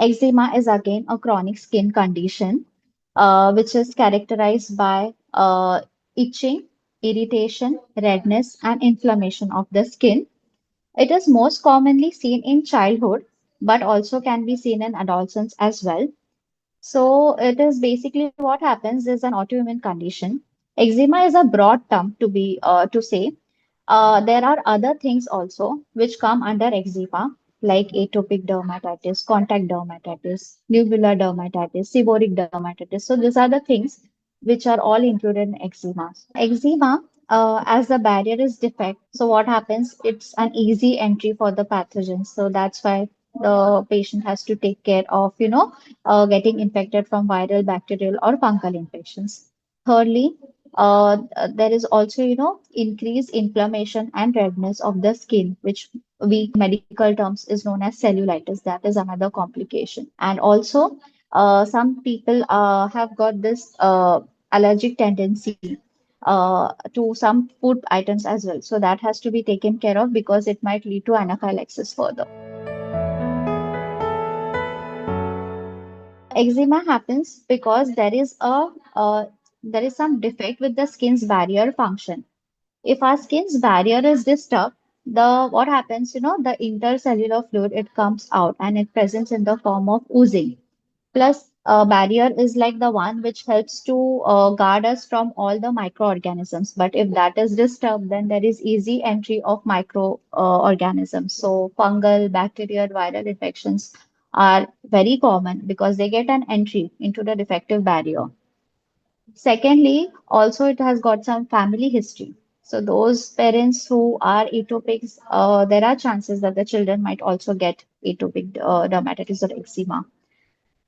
Eczema is again a chronic skin condition, which is characterized by itching, irritation, redness, and inflammation of the skin. It is most commonly seen in childhood, but also can be seen in adolescents as well. So it is basically what happens is an autoimmune condition. Eczema is a broad term to say. There are other things also which come under eczema, like atopic dermatitis, contact dermatitis, nubular dermatitis, seborrheic dermatitis. So these are the things which are all included in eczema. Eczema, as the barrier is defect, so what happens? It's an easy entry for the pathogens. So that's why the patient has to take care of, getting infected from viral, bacterial, or fungal infections. Thirdly, there is also, increased inflammation and redness of the skin, which we medical terms is known as cellulitis. That is another complication. And also, some people have got this allergic tendency to some food items as well. So that has to be taken care of because it might lead to anaphylaxis further. Eczema happens because there is some defect with the skin's barrier function. If our skin's barrier is disturbed, the what happens, the intercellular fluid it comes out and it presents in the form of oozing. Plus, barrier is like the one which helps to guard us from all the microorganisms. But if that is disturbed, then there is easy entry of microorganisms. So fungal, bacterial, viral infections are very common because they get an entry into the defective barrier. Secondly, also it has got some family history. So those parents who are atopics, there are chances that the children might also get atopic dermatitis or eczema.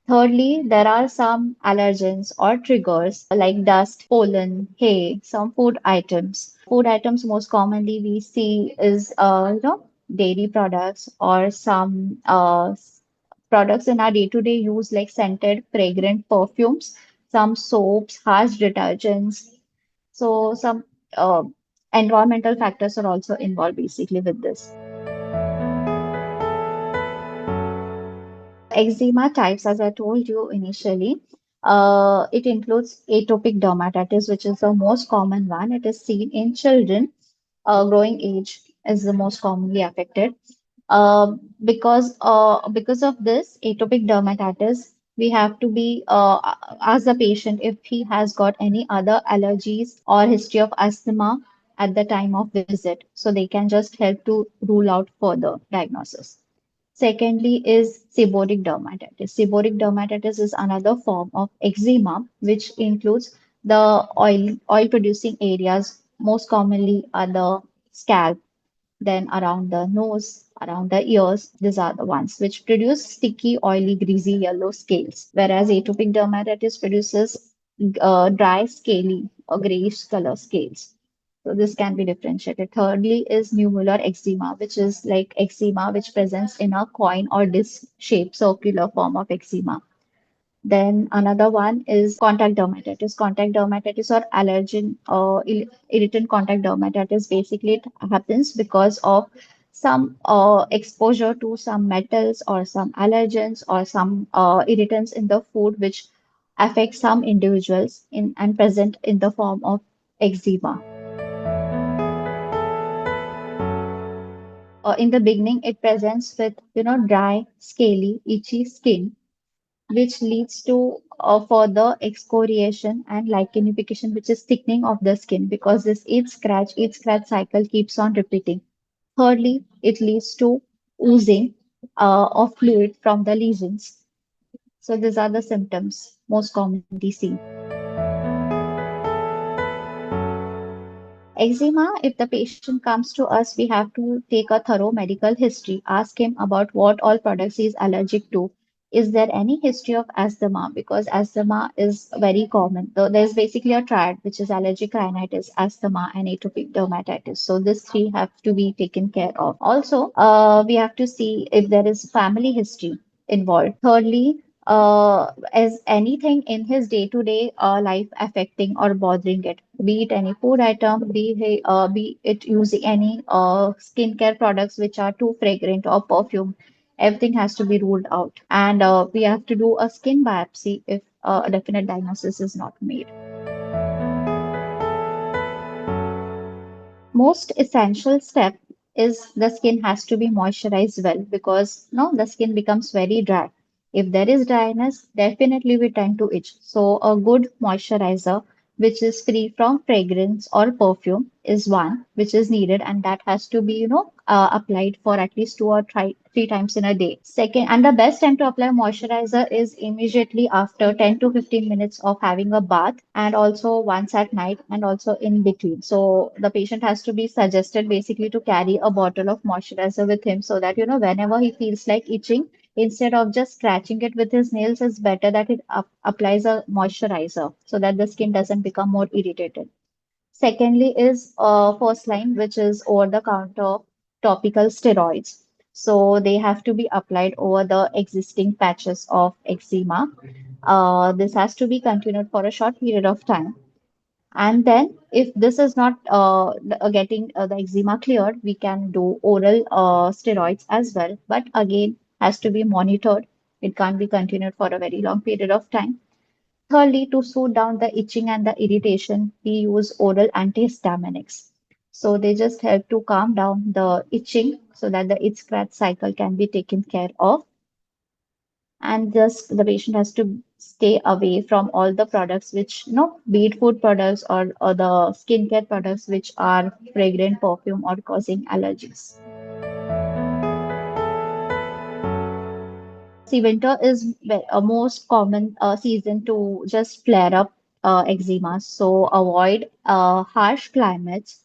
Thirdly, there are some allergens or triggers like dust, pollen, hay, some food items. Food items most commonly we see is dairy products or some products in our day-to-day use like scented, fragrant perfumes, some soaps, harsh detergents. So some uh, environmental factors are also involved basically with this. Eczema types, as I told you initially, it includes atopic dermatitis, which is the most common one. It is seen in children. Growing age is the most commonly affected. Because of this atopic dermatitis, we have to be ask the patient if he has got any other allergies or history of asthma at the time of visit, so they can just help to rule out further diagnosis. Secondly is seborrheic dermatitis. Seborrheic dermatitis is another form of eczema, which includes the oil producing areas. Most commonly are the scalp, then around the nose, around the ears. These are the ones which produce sticky, oily, greasy yellow scales, whereas atopic dermatitis produces dry, scaly or grayish color scales. So this can be differentiated. Thirdly is nubular eczema, which is like eczema which presents in a coin or disc-shaped circular form of eczema. Then another one is contact dermatitis. Contact dermatitis or irritant contact dermatitis. Basically, it happens because of some exposure to some metals or some allergens or some irritants in the food, which affect some individuals in and present in the form of eczema. In the beginning, it presents with dry, scaly, itchy skin which leads to further excoriation and lichenification, which is thickening of the skin because this each scratch cycle keeps on repeating. Thirdly, it leads to oozing of fluid from the lesions. So these are the symptoms most commonly seen. Eczema, if the patient comes to us, we have to take a thorough medical history, ask him about what all products he is allergic to. Is there any history of asthma? Because asthma is very common. So there's basically a triad, which is allergic rhinitis, asthma, and atopic dermatitis. So these three have to be taken care of. Also, we have to see if there is family history involved. Thirdly, is anything in his day-to-day life affecting or bothering it? Be it any food item, be it using any skincare products which are too fragrant or perfume, Everything has to be ruled out. And we have to do a skin biopsy if a definite diagnosis is not made. Most essential step is the skin has to be moisturized well because no, the skin becomes very dry. If there is dryness, definitely we tend to itch. So a good moisturizer which is free from fragrance or perfume is one which is needed, and that has to be applied for at least two or three times in a day. Second, and the best time to apply moisturizer is immediately after 10 to 15 minutes of having a bath, and also once at night, and also in between. So the patient has to be suggested basically to carry a bottle of moisturizer with him so that whenever he feels like itching, instead of just scratching it with his nails, it's better that it applies a moisturizer so that the skin doesn't become more irritated. Secondly is first line, which is over-the-counter topical steroids. So they have to be applied over the existing patches of eczema. This has to be continued for a short period of time. And then, if this is not getting the eczema cleared, we can do oral steroids as well. But again, has to be monitored. It can't be continued for a very long period of time. Thirdly, to soothe down the itching and the irritation, we use oral antihistaminics. So they just help to calm down the itching so that the itch scratch cycle can be taken care of. And just the patient has to stay away from all the products which, be it food products or the skincare products which are fragrant, perfume, or causing allergies. See, winter is a most common season to just flare up eczema. So avoid harsh climates.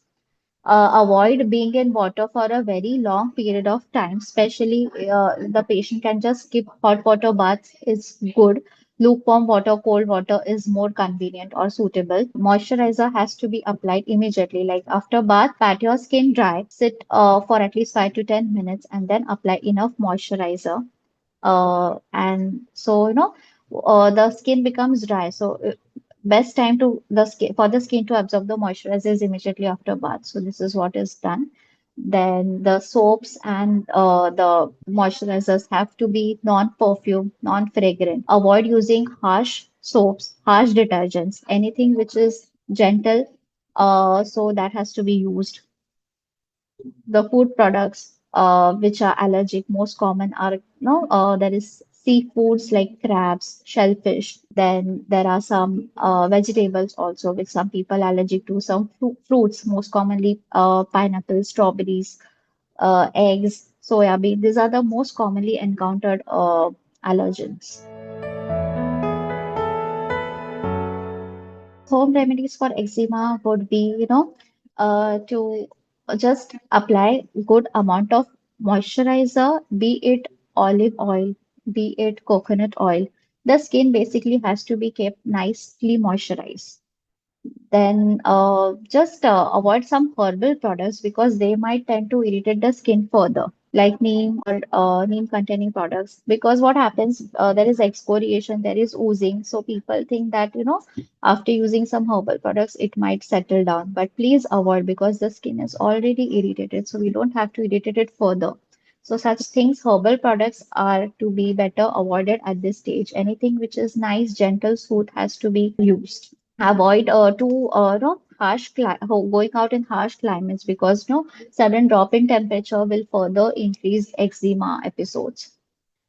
Avoid being in water for a very long period of time, especially the patient can just skip hot water baths is good. Lukewarm water, cold water is more convenient or suitable. Moisturizer has to be applied immediately, like after bath, pat your skin dry, sit for at least 5 to 10 minutes, and then apply enough moisturizer and so the skin becomes dry. So best time to the skin for the skin to absorb the moisturizer is immediately after bath. So this is what is done. Then the soaps and the moisturizers have to be non-perfume, non-fragrant. Avoid using harsh soaps, harsh detergents, anything which is gentle. So that has to be used. The food products which are allergic, most common are, there is seafoods like crabs, shellfish. Then there are some vegetables also, which some people allergic to. Some fruits, most commonly pineapples, strawberries, eggs, soya bean. These are the most commonly encountered allergens. Home remedies for eczema would be, to just apply good amount of moisturizer, be it olive oil, be it coconut oil. The skin basically has to be kept nicely moisturized. Then just avoid some herbal products because they might tend to irritate the skin further, like neem or neem containing products. Because what happens, there is excoriation, there is oozing. So people think that, after using some herbal products, it might settle down. But please avoid because the skin is already irritated. So we don't have to irritate it further. So such things, herbal products are to be better avoided at this stage. Anything which is nice, gentle, soothe has to be used. Avoid too no harsh going out in harsh climates because no sudden drop in temperature will further increase eczema episodes.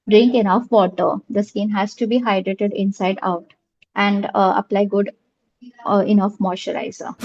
Drink enough water. The skin has to be hydrated inside out, and apply good enough moisturizer.